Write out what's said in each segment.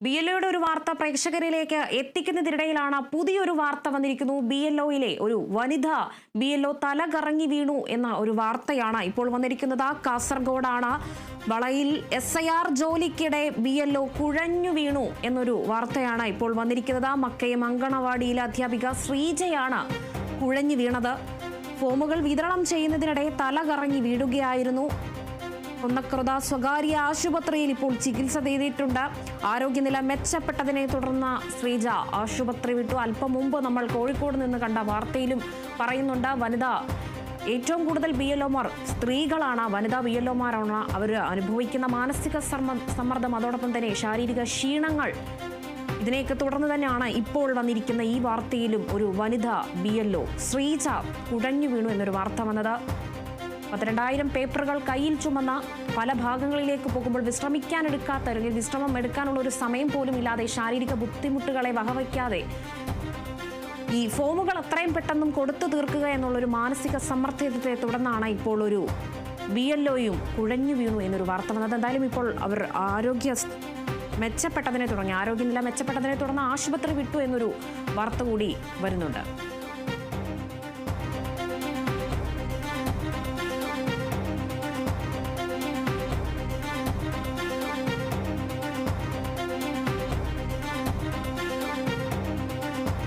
BLOയുടെ ഒരു വാർത്ത പ്രേക്ഷകരിലേക്ക് എത്തിക്കുന്നതിനിടയിലാണ് പുതിയൊരു വാർത്ത വന്നിരിക്കുന്നു. BLOയിലെ ഒരു വനിത BLO തലകറങ്ങി വീണു എന്ന ഒരു വാർത്തയാണ് ഇപ്പോൾ വന്നിരിക്കുന്നത്. കാസർഗോഡാണ്. വളയിൽ SIR ജോലിക്കിടെ BLO കുഴഞ്ഞു വീണു എന്നൊരു വാർത്തയാണ് ഇപ്പോൾ വന്നിരിക്കുന്നത്. മക്കയം അങ്കണവാടിയിലെ അധ്യാപിക ശ്രീജയാണ് കുഴഞ്ഞു വീണത്. ഫോമുകൾ വിതരണം ചെയ്യുന്നതിനിടെ തലകറങ്ങി വീഴുകയായിരുന്നു. കൊന്നക്രത സ്വകാര്യ ആശുപത്രിയിൽ ഇപ്പോൾ ചികിത്സ തേടിയിട്ടുണ്ട്. ആരോഗ്യനില മെച്ചപ്പെട്ടതിനെ തുടർന്ന് ശ്രീജ ആശുപത്രി വിട്ടു. അല്പം മുമ്പ് നമ്മൾ കോഴിക്കോട് നിന്ന് കണ്ട വാർത്തയിലും പറയുന്നുണ്ട്. ഏറ്റവും കൂടുതൽ BLOമാർ സ്ത്രീകളാണ്, വനിതാ BLOമാരാണ്. അവർ അനുഭവിക്കുന്ന മാനസിക സമ്മർദ്ദം, അതോടൊപ്പം തന്നെ ശാരീരിക ക്ഷീണങ്ങൾ, ഇതിനെയൊക്കെ തുടർന്ന് തന്നെയാണ് ഇപ്പോൾ വന്നിരിക്കുന്ന ഈ വാർത്തയിലും ഒരു വനിതാ BLO ശ്രീജ കുഴഞ്ഞു വീണു എന്നൊരു വാർത്ത വന്നത്. 12,000 പേപ്പറുകൾ കയ്യിൽ ചുമന്ന പല ഭാഗങ്ങളിലേക്ക് പോകുമ്പോൾ വിശ്രമിക്കാനെടുക്കാത്ത, അല്ലെങ്കിൽ വിശ്രമം എടുക്കാനുള്ള ഒരു സമയം പോലും ഇല്ലാതെ, ശാരീരിക ബുദ്ധിമുട്ടുകളെ വകവയ്ക്കാതെ ഈ ഫോമുകൾ അത്രയും പെട്ടെന്നും കൊടുത്തു തീർക്കുക എന്നുള്ളൊരു മാനസിക സമ്മർദ്ദത്തെ തുടർന്നാണ് ഇപ്പോൾ ഒരു BLOയും കുഴഞ്ഞു വീണു എന്നൊരു വാർത്ത വന്നത്. എന്തായാലും ഇപ്പോൾ അവർ ആരോഗ്യനില മെച്ചപ്പെട്ടതിനെ തുടർന്ന് ആശുപത്രി വിട്ടു എന്നൊരു വാർത്ത കൂടി വരുന്നുണ്ട്.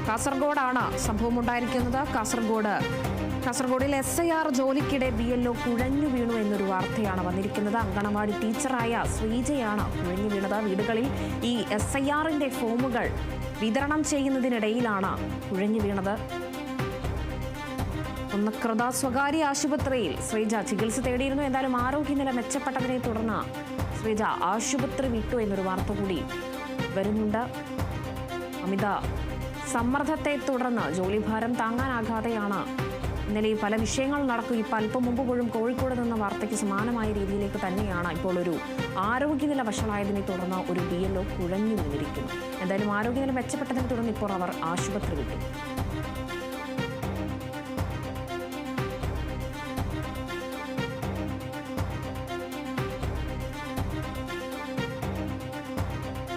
കാസർഗോഡാണ് സംഭവം ഉണ്ടായിരിക്കുന്നത്. കാസർഗോഡിൽ SIR ജോലിക്കിടെ BLO കുഴഞ്ഞു വീണു എന്നൊരു വാർത്തയാണ് വന്നിരിക്കുന്നത്. അങ്കണവാടി ടീച്ചറായ ശ്രീജയാണ് കുഴഞ്ഞു വീണത്. വീടുകളിൽ ഈ SIRന്റെ ഫോമുകൾ വിതരണം ചെയ്യുന്നതിനിടയിലാണ് കുഴഞ്ഞു വീണത്. കൊന്നക്രത സ്വകാര്യ ആശുപത്രിയിൽ ശ്രീജ ചികിത്സ തേടിയിരുന്നു. എന്തായാലും ആരോഗ്യനില മെച്ചപ്പെട്ടതിനെ തുടർന്ന് ശ്രീജ ആശുപത്രി വിട്ടു എന്നൊരു വാർത്ത കൂടി വരുന്നുണ്ട്. അമിത സമ്മർദ്ദത്തെ തുടർന്ന് ജോലിഭാരം താങ്ങാനാകാതെയാണ് ഇന്നലെ പല വിഷയങ്ങൾ നടക്കും. ഇപ്പം അല്പം മുമ്പ് പോലും കോഴിക്കോട് നിന്ന വാർത്തയ്ക്ക് സമാനമായ രീതിയിലേക്ക് തന്നെയാണ് ഇപ്പോൾ ഒരു ആരോഗ്യനില വഷളായതിനെ തുടർന്ന് ഒരു BLO കുഴഞ്ഞു വീണിരിക്കുന്നു. എന്തായാലും ആരോഗ്യനില മെച്ചപ്പെട്ടതിനെ തുടർന്ന് ഇപ്പോൾ അവർ ആശുപത്രി വിട്ടു.